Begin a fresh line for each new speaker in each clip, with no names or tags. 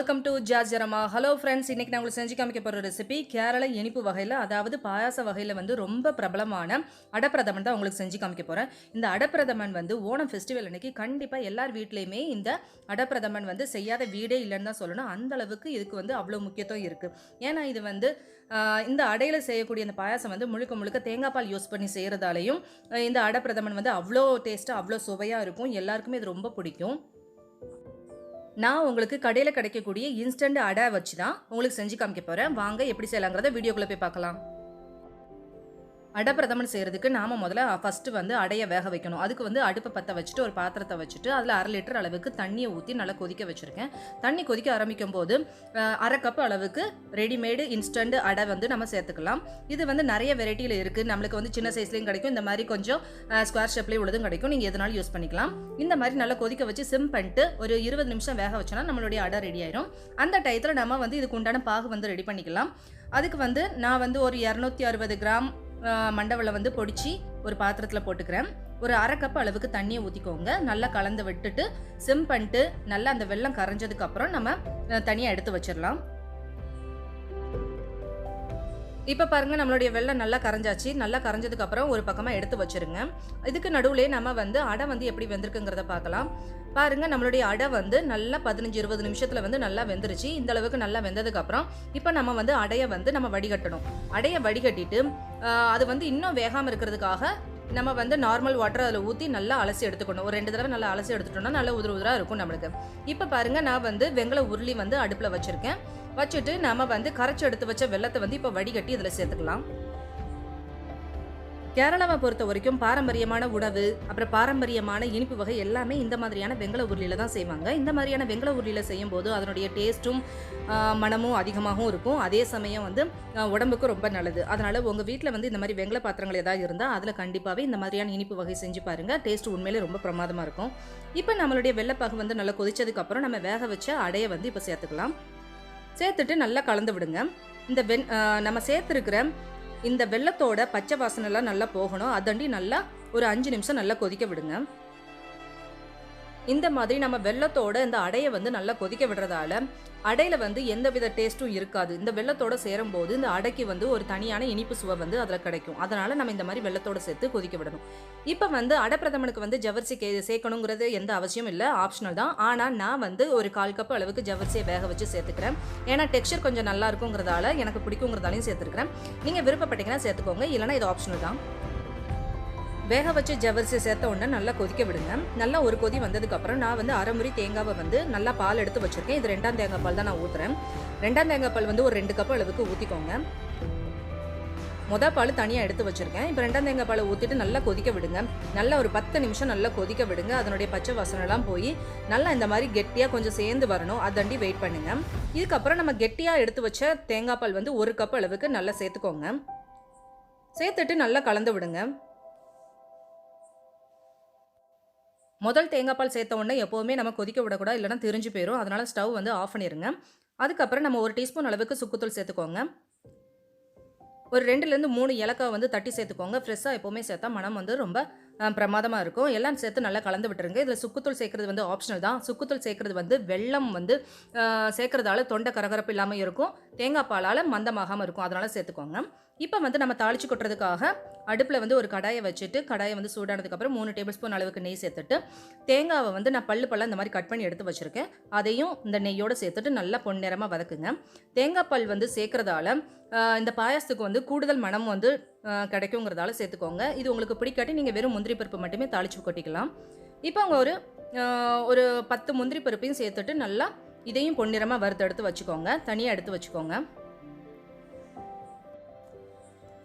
Welcome to Jazzy Aroma. Hello friends, இன்னைக்கு நான் உங்களுக்கு செஞ்சு காமிக்க போற ரெசிபி கேரள இனிப்பு வகையில அதாவது பாயாச வகையில வந்து ரொம்ப பிரபலமான அடப்பிரதமன் தான் உங்களுக்கு செஞ்சு காமிக்க போறேன். இந்த அடப்பிரதமன் வந்து ஓணம் ஃபெஸ்டிவல் அன்னைக்கு கண்டிப்பா எல்லார் வீட்லயுமே இந்த அடப்பிரதமன் வந்து செய்யாத வீடே இல்லைன்னு தான் சொல்லணும். அந்த அளவுக்கு இதுக்கு வந்து அவ்வளவு முக்கியத்துவம் இருக்கு. ஏன்னா இது வந்து இந்த அடையில செய்யக்கூடிய இந்த பாயாசம் வந்து முழுக்க முழுக்க தேங்காய் பால் யூஸ் பண்ணி செய்யறதாலையும் இந்த அடப்பிரதமன் வந்து அவ்வளோ டேஸ்டா அவ்வளோ சுவையா இருக்கும். எல்லாருக்குமே இது ரொம்ப பிடிக்கும். நான் உங்களுக்கு கடையில் கிடைக்கக்கூடிய இன்ஸ்டன்ட் அடை வச்சு தான் உங்களுக்கு செஞ்சு காமிக்க போகிறேன். வாங்க எப்படி செய்யலாங்கிறத வீடியோக்குள்ளே போய் பார்க்கலாம். அடப்பிரதமன் செய்கிறதுக்கு நாம் முதல்ல ஃபஸ்ட்டு வந்து அடையை வேக வைக்கணும். அதுக்கு வந்து அடுப்பை பற்ற வச்சுட்டு ஒரு பாத்திரத்தை வச்சுட்டு அதில் 1/2 லிட்டர் அளவுக்கு தண்ணியை ஊற்றி நல்லா கொதிக்க வச்சுருக்கேன். தண்ணி கொதிக்க ஆரம்பிக்கும் போது 1/2 கப் அளவுக்கு ரெடிமேடு இன்ஸ்டன்ட் அடை வந்து நம்ம சேர்த்துக்கலாம். இது வந்து நிறைய வெரைட்டியில் இருக்குது. நம்மளுக்கு வந்து சின்ன சைஸ்லேயும் கிடைக்கும், இந்த மாதிரி கொஞ்சம் ஸ்கொயர் ஷேப்லேயும் உள்ளதும் கிடைக்கும். நீங்கள் எதனாலும் யூஸ் பண்ணிக்கலாம். இந்த மாதிரி நல்லா கொதிக்க வச்சு சிம் பண்ணிட்டு ஒரு 20 நிமிஷம் வேக வச்சோன்னா நம்மளுடைய அடை ரெடி ஆயிரும். அந்த டயத்தில் நம்ம வந்து இதுக்கு உண்டான பாகு வந்து ரெடி பண்ணிக்கலாம். அதுக்கு வந்து நான் வந்து ஒரு 260 கிராம் மண்டவெல்லம் வந்து பொடிச்சு ஒரு பாத்திரத்தில் போட்டுக்கிறேன். ஒரு 1/2 கப் அளவுக்கு தண்ணியை ஊற்றிக்கோங்க. நல்லா கலந்து விட்டுட்டு சிம் பண்ணிட்டு நல்லா அந்த வெல்லம் கரைஞ்சதுக்கு அப்புறம் நம்ம தனியாக எடுத்து வச்சிடலாம். இப்போ பாருங்க, நம்மளுடைய வெல்லம் நல்லா கரைஞ்சாச்சு. நல்லா கரைஞ்சதுக்கு அப்புறம் ஒரு பக்கமாக எடுத்து வச்சிருங்க. இதுக்கு நடுவுலே நம்ம வந்து அடை வந்து எப்படி வெந்திருக்குங்கிறத பார்க்கலாம். பாருங்க, நம்மளுடைய அடை வந்து நல்லா 15-20 நிமிஷத்துல வந்து நல்லா வெந்துருச்சு. இந்த அளவுக்கு நல்லா வெந்ததுக்கு அப்புறம் இப்போ நம்ம வந்து அடையை வந்து நம்ம வடிகட்டணும். அடையை வடிகட்டிட்டு அது வந்து இன்னும் வேகாமல் இருக்கிறதுக்காக நம்ம வந்து நார்மல் வாட்டர் அதில் ஊற்றி நல்லா அலசி எடுத்துக்கணும். ஒரு 2 தடவை நல்லா அலசி எடுத்துட்டோம்னா நல்லா உதிராக இருக்கும் நம்மளுக்கு. இப்போ பாருங்க, நான் வந்து வெங்கல உருளி வந்து அடுப்பில் வச்சிருக்கேன். வச்சுட்டு நம்ம வந்து கரைச்சி எடுத்து வச்ச வெல்லத்தை வந்து இப்போ வடிகட்டி இதில் சேர்த்துக்கலாம். கேரளாவை பொறுத்த வரைக்கும் பாரம்பரியமான உணவு அப்புறம் பாரம்பரியமான இனிப்பு வகை எல்லாமே இந்த மாதிரியான வெங்கல உருளியில தான் செய்வாங்க. இந்த மாதிரியான வெங்கல உருளியில செய்யும் போது அதனுடைய டேஸ்ட்டும் மனமும் அதிகமாகவும் இருக்கும். அதே சமயம் வந்து உடம்புக்கும் ரொம்ப நல்லது. அதனால உங்க வீட்டில் வந்து இந்த மாதிரி வெங்கல பாத்திரங்கள் ஏதாவது இருந்தால் அதில் கண்டிப்பாகவே இந்த மாதிரியான இனிப்பு வகை செஞ்சு பாருங்க. டேஸ்ட் உண்மையிலே ரொம்ப பிரமாதமாக இருக்கும். இப்போ நம்மளுடைய வெள்ளைப்பாகு வந்து நல்லா கொதிச்சதுக்கு அப்புறம் நம்ம வேக வச்ச அடையை வந்து இப்போ சேர்த்துக்கலாம். சேர்த்துட்டு நல்லா கலந்து விடுங்க. இந்த நம்ம சேர்த்துருக்கிற இந்த வெல்லத்தோட பச்சை வாசனைலாம் நல்லா போகணும். அதண்டி நல்லா ஒரு 5 நிமிஷம் நல்லா கொதிக்க விடுங்க. இந்த மாதிரி நம்ம வெல்லத்தோட இந்த அடையை வந்து நல்லா கொதிக்க விடுறதால அடையில வந்து எந்தவித டேஸ்ட்டும் இருக்காது. இந்த வெல்லத்தோட சேரும் போது இந்த அடைக்கு வந்து ஒரு தனியான இனிப்பு சுவை வந்து அதில் கிடைக்கும். அதனால நம்ம இந்த மாதிரி வெல்லத்தோட சேர்த்து கொதிக்க விடணும். இப்போ வந்து அடப்பிரதமனுக்கு வந்து ஜவ்வரிசி சேர்க்கணுங்கிறது எந்த அவசியம் இல்லை, ஆப்ஷனல் தான். ஆனால் நான் வந்து ஒரு 1/4 கப் அளவுக்கு ஜவ்வரிசியை வேக வச்சு சேர்த்துக்கிறேன். ஏன்னா டெக்ஸ்சர் கொஞ்சம் நல்லா இருக்குங்கிறதால எனக்கு பிடிக்குங்கிறதாலையும் சேர்த்துக்கிறேன். நீங்கள் விருப்பப்பட்டீங்கன்னா சேர்த்துக்கோங்க, இல்லைனா இது ஆப்ஷனல் தான். வேக வச்சு ஜவ்வரிசியை சேர்த்த உடனே நல்லா கொதிக்க விடுங்க. நல்லா ஒரு கொதி வந்ததுக்கப்புறம் நான் வந்து 1/2 முறி தேங்காவை வந்து நல்லா பால் எடுத்து வச்சுருக்கேன். இது 2ஆம் தேங்காய் பால் தான் நான் ஊற்றுறேன். 2ஆம் தேங்காய் பால் வந்து ஒரு 2 கப் அளவுக்கு ஊற்றிக்கோங்க. பால் தனியாக எடுத்து வச்சுருக்கேன். இப்போ 2ஆம் தேங்காய் பாலை ஊற்றிட்டு நல்லா கொதிக்க விடுங்க. நல்லா ஒரு 10 நிமிஷம் நல்லா கொதிக்க விடுங்க. அதனுடைய பச்சை வாசனைலாம் போய் நல்லா இந்த மாதிரி கெட்டியாக கொஞ்சம் சேர்ந்து வரணும். அதண்டி வெயிட் பண்ணுங்க. இதுக்கப்புறம் நம்ம கெட்டியாக எடுத்து வச்ச தேங்காய் பால் வந்து 1 கப் அளவுக்கு நல்லா சேர்த்துக்கோங்க. சேர்த்துட்டு நல்லா கலந்து விடுங்க. முதல் தேங்காய் பால் சேர்த்த உடனே எப்போவுமே நம்ம கொதிக்க விடக்கூடாது, இல்லைனா திரிஞ்சு போயிடும். அதனால ஸ்டவ் வந்து ஆஃப் பண்ணிடுங்க. அதுக்கப்புறம் நம்ம 1 டீஸ்பூன் அளவுக்கு சுக்குத்தூள் சேர்த்துக்கோங்க. ஒரு 2லேருந்து 3 ஏலக்காய் வந்து தட்டி சேர்த்துக்கோங்க. ஃப்ரெஷ்ஷாக எப்போவுமே சேர்த்தா மனம் வந்து ரொம்ப பிரமாதமாக இருக்கும். எல்லாம் சேர்த்து நல்லா கலந்து விட்டுருங்க. இதில் சுக்குத்தூள் சேர்க்குறது வந்து ஆப்ஷனல் தான். சுக்குத்தூள் சேர்க்குறது வந்து வெல்லம் வந்து சேர்க்குறதால தொண்டை கரகரப்பு இல்லாமல் இருக்கும், தேங்காய் பாலால் மந்தமாகாமல் இருக்கும். அதனால் சேர்த்துக்கோங்க. இப்போ வந்து நம்ம தாளிச்சு கொட்டுறதுக்காக அடுப்பில் வந்து ஒரு கடாயை வச்சுட்டு கடாயை வந்து சூடானதுக்கப்புறம் 3 டேபிள் ஸ்பூன் அளவுக்கு நெய் சேர்த்துட்டு தேங்காவை வந்து நான் பல்லாக இந்த மாதிரி கட் பண்ணி எடுத்து வச்சுருக்கேன். அதையும் இந்த நெய்யோடு சேர்த்துட்டு நல்லா பொன்னிறமாக வதக்குங்க. தேங்காய் பால் வந்து சேர்க்குறதால இந்த பாயாசத்துக்கு வந்து கூடுதல் மனம் வந்து கிடைக்குங்கிறதால சேர்த்துக்கோங்க. இது உங்களுக்கு பிடிக்காட்டி நீங்கள் வெறும் முந்திரி பருப்பு மட்டுமே தாளிச்சு கொட்டிக்கலாம். இப்போ அவங்க ஒரு 10 முந்திரி பருப்பையும் சேர்த்துட்டு நல்லா இதையும் பொன்னிறமாக வறுத்தெடுத்து வச்சுக்கோங்க. தனியாக எடுத்து வச்சுக்கோங்க.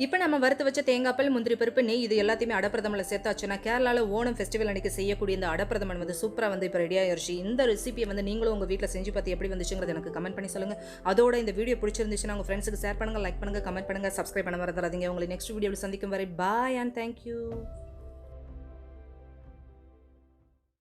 இப்போ நம்ம வறுத்து வச்ச தேங்காய் பால், முந்திரி பருப்பு, நெய் இது எல்லாத்தையுமே அடப்பிரதமனில் சேர்த்தாச்சுன்னா கேரளாவில் ஓணம் ஃபெஸ்டிவல் அன்றைக்கி செய்யக்கூடிய இந்த அடப்பிரதமன் வந்து சூப்பராக வந்து இப்போ ரெடி ஆகிடுச்சு. இந்த ரெசிபியை வந்து நீங்களும் உங்கள் வீட்டில் செஞ்சு பார்த்து எப்படி வந்துச்சுங்கிறது எனக்கு கமெண்ட் பண்ணி சொல்லுங்கள். அதோட இந்த வீடியோ பிடிச்சிருந்துச்சுன்னா உங்கள் ஃப்ரெண்ட்ஸுக்கு ஷேர் பண்ணுங்கள், லைக் பண்ணுங்கள், கமெண்ட் பண்ணுங்கள், சப்ஸ்கிரைப் பண்ண மறந்துடாதீங்க. உங்களை நெக்ஸ்ட் வீடியோவில் சந்திக்கும் வரை பாய் அண்ட் தேங்க்யூ.